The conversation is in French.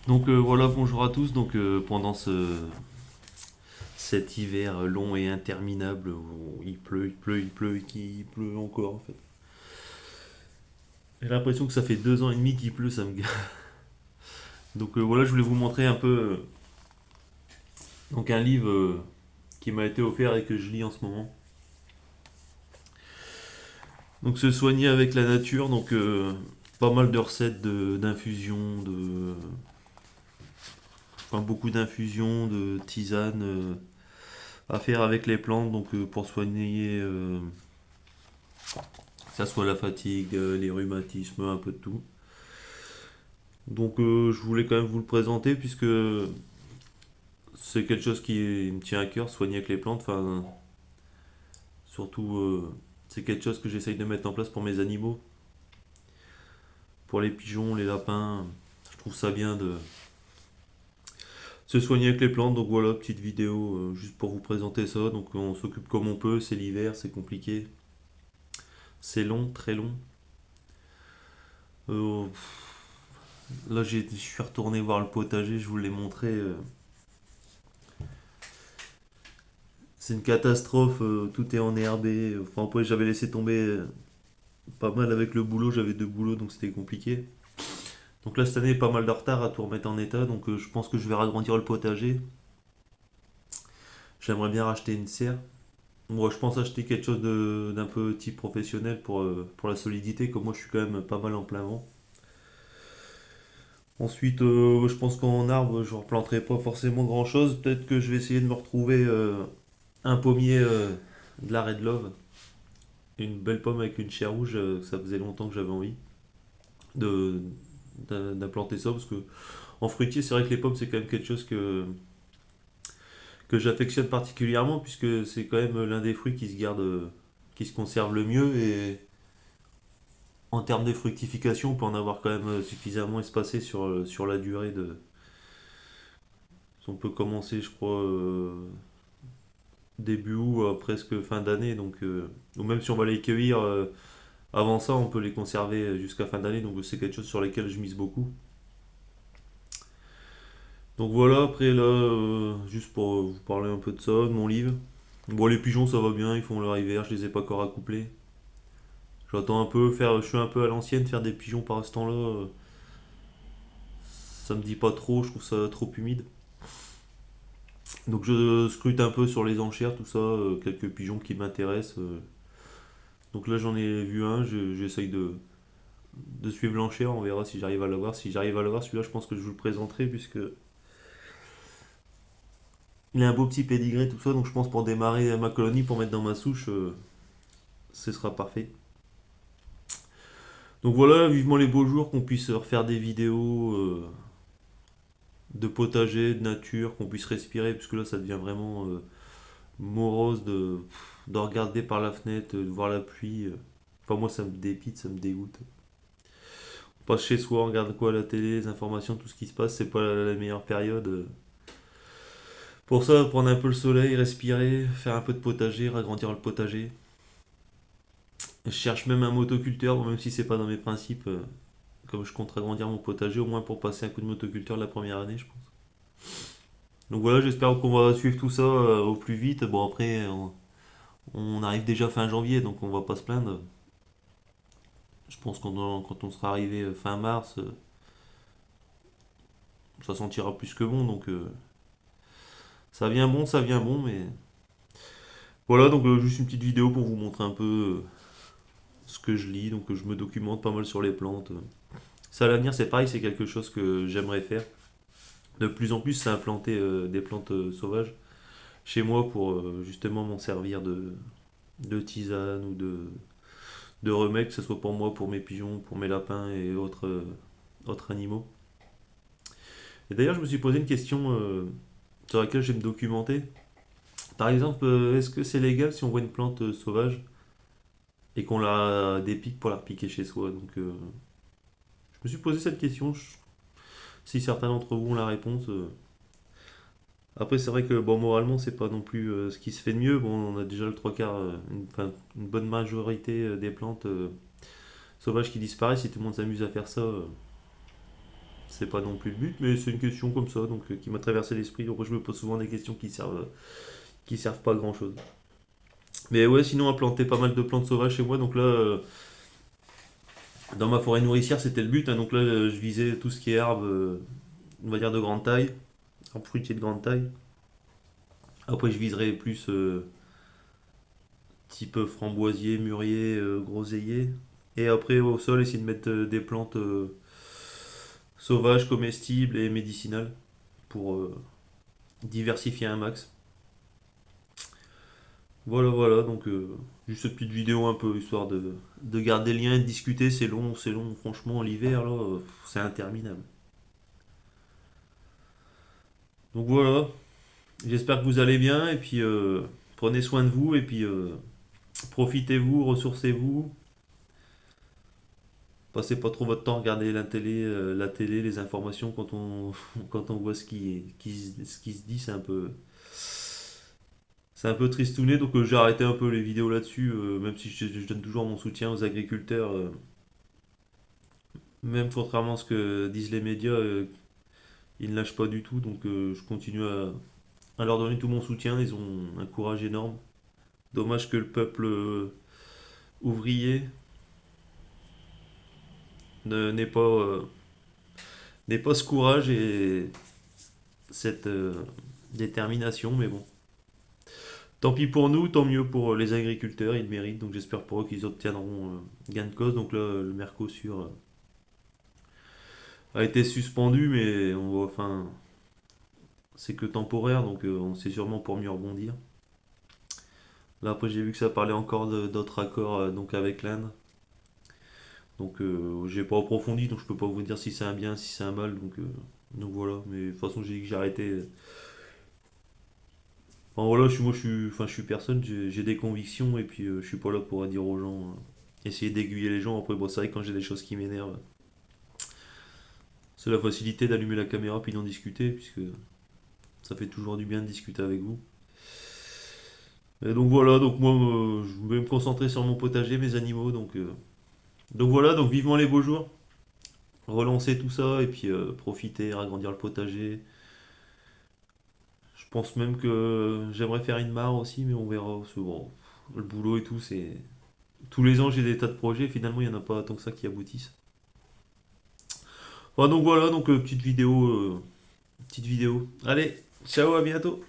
Donc voilà, bonjour à tous. Donc pendant cet hiver long et interminable où il pleut, il pleut, il pleut et qu'il pleut encore en fait. J'ai l'impression que ça fait 2 ans et demi qu'il pleut, ça me gave. Donc voilà, je voulais vous montrer un peu donc un livre qui m'a été offert et que je lis en ce moment. Donc se soigner avec la nature, donc pas mal de recettes d'infusions, enfin beaucoup d'infusions, de tisanes à faire avec les plantes, donc pour soigner que ça soit la fatigue, les rhumatismes, un peu de tout. Donc je voulais quand même vous le présenter puisque c'est quelque chose qui me tient à cœur, soigner avec les plantes. Enfin, surtout, c'est quelque chose que j'essaye de mettre en place pour mes animaux, pour les pigeons, les lapins. Je trouve ça bien de se soigner avec les plantes. Donc voilà, petite vidéo juste pour vous présenter ça. Donc on s'occupe comme on peut, c'est l'hiver, c'est compliqué, c'est long, très long. Euh, Là, je suis retourné voir le potager, je vous l'ai montré. C'est une catastrophe, tout est enherbé. Enfin, après, j'avais laissé tomber pas mal avec le boulot, j'avais 2 boulots donc c'était compliqué. Donc là, cette année, pas mal de retard à tout remettre en état, donc je pense que je vais agrandir le potager. J'aimerais bien racheter une serre. Moi, je pense acheter quelque chose d'un peu type professionnel pour la solidité, comme moi je suis quand même pas mal en plein vent. Ensuite, je pense qu'en arbre, je ne replanterai pas forcément grand chose. Peut-être que je vais essayer de me retrouver un pommier de la Red Love. Une belle pomme avec une chair rouge, ça faisait longtemps que j'avais envie de d'implanter ça parce que en fruitier c'est vrai que les pommes c'est quand même quelque chose que j'affectionne particulièrement puisque c'est quand même l'un des fruits qui se garde qui se conserve le mieux et en termes de fructification on peut en avoir quand même suffisamment espacé sur la durée de on peut commencer je crois début août presque fin d'année donc ou même si on va les cueillir avant ça on peut les conserver jusqu'à fin d'année donc c'est quelque chose sur lequel je mise beaucoup. Donc voilà, après là, juste pour vous parler un peu de ça, de mon livre. Bon, les pigeons ça va bien, ils font leur hiver, je les ai pas encore accouplés. J'attends un peu, je suis un peu à l'ancienne, faire des pigeons par ce temps-là, ça me dit pas trop, je trouve ça trop humide. Donc je scrute un peu sur les enchères, tout ça, quelques pigeons qui m'intéressent. Donc là j'en ai vu un, j'essaye de suivre l'enchère, on verra si j'arrive à l'avoir. Si j'arrive à l'avoir, celui-là je pense que je vous le présenterai puisque il a un beau petit pédigré, tout ça, donc je pense pour démarrer ma colonie, pour mettre dans ma souche, ce sera parfait. Donc voilà, vivement les beaux jours, qu'on puisse refaire des vidéos de potager, de nature, qu'on puisse respirer, puisque là ça devient vraiment morose de regarder par la fenêtre, de voir la pluie. Enfin moi ça me dépite, ça me dégoûte. On passe chez soi, on regarde quoi à la télé, les informations, tout ce qui se passe, c'est pas la meilleure période. Pour ça, prendre un peu le soleil, respirer, faire un peu de potager, agrandir le potager. Je cherche même un motoculteur, bon, même si c'est pas dans mes principes. Comme je compte agrandir mon potager, au moins pour passer un coup de motoculteur la première année, je pense. Donc voilà, j'espère qu'on va suivre tout ça au plus vite. Bon, après, on arrive déjà fin janvier, donc on va pas se plaindre. Je pense que quand on sera arrivé fin mars, ça sentira plus que bon. Donc ça vient bon, mais voilà, donc juste une petite vidéo pour vous montrer un peu ce que je lis. Donc je me documente pas mal sur les plantes. Ça à l'avenir, c'est pareil, c'est quelque chose que j'aimerais faire. De plus en plus, c'est implanter des plantes sauvages chez moi pour justement m'en servir de tisane ou de remède, que ce soit pour moi, pour mes pigeons, pour mes lapins et autres animaux. Et d'ailleurs, je me suis posé une question sur laquelle je vais me documenter. Par exemple, est-ce que c'est légal si on voit une plante sauvage et qu'on la dépique pour la repiquer chez soi? Donc, je me suis posé cette question. Si certains d'entre vous ont la réponse. Après, c'est vrai que bon, moralement, c'est pas non plus ce qui se fait de mieux. Bon, on a déjà le trois quarts, enfin, une bonne majorité des plantes sauvages qui disparaissent. Si tout le monde s'amuse à faire ça, C'est pas non plus le but, mais c'est une question comme ça, donc qui m'a traversé l'esprit. Après, je me pose souvent des questions qui servent pas à grand chose. Mais ouais, sinon, à planter pas mal de plantes sauvages chez moi. Donc là, dans ma forêt nourricière, c'était le but, hein. Donc là, je visais tout ce qui est herbe, on va dire de grande taille, arbre fruitier de grande taille. Après, je viserais plus type framboisier, mûrier, groseillier. Et après, au sol, essayer de mettre des plantes sauvages, comestibles et médicinales pour diversifier un max. Voilà, voilà, donc juste cette petite vidéo un peu histoire de garder le lien et de discuter. C'est long, franchement, l'hiver là, c'est interminable. Donc voilà, j'espère que vous allez bien et puis prenez soin de vous et puis profitez-vous, ressourcez-vous. Passez pas trop votre temps à regarder la télé, les informations quand quand on voit ce qui se dit, c'est un peu tristouné. Donc j'ai arrêté un peu les vidéos là-dessus, même si je donne toujours mon soutien aux agriculteurs. Même contrairement à ce que disent les médias, ils ne lâchent pas du tout. Donc je continue à leur donner tout mon soutien. Ils ont un courage énorme. Dommage que le peuple ouvrier n'ait pas, n'ait pas ce courage et cette détermination. Mais bon, tant pis pour nous, tant mieux pour les agriculteurs. Ils le méritent. Donc j'espère pour eux qu'ils obtiendront gain de cause. Donc là, le Mercosur a été suspendu, mais on voit, enfin, c'est que temporaire. Donc on sait sûrement pour mieux rebondir. Là, après, j'ai vu que ça parlait encore d'autres accords donc avec l'Inde. Donc, j'ai pas approfondi, donc je peux pas vous dire si c'est un bien, si c'est un mal. Donc voilà. Mais de toute façon, j'ai dit que j'arrêtais. Enfin voilà, enfin, je suis personne, j'ai des convictions et puis je suis pas là pour dire aux gens, essayer d'aiguiller les gens. Après, bon, c'est vrai que quand j'ai des choses qui m'énervent, c'est la facilité d'allumer la caméra puis d'en discuter, puisque ça fait toujours du bien de discuter avec vous. Et donc voilà, donc moi, je vais me concentrer sur mon potager, mes animaux. Donc voilà, donc vivement les beaux jours. Relancer tout ça et puis profiter, agrandir le potager. Je pense même que j'aimerais faire une mare aussi, mais on verra. Parce que bon, le boulot et tout, c'est. Tous les ans, j'ai des tas de projets. Finalement, il n'y en a pas tant que ça qui aboutissent. Enfin, donc voilà, donc petite vidéo. Allez, ciao, à bientôt.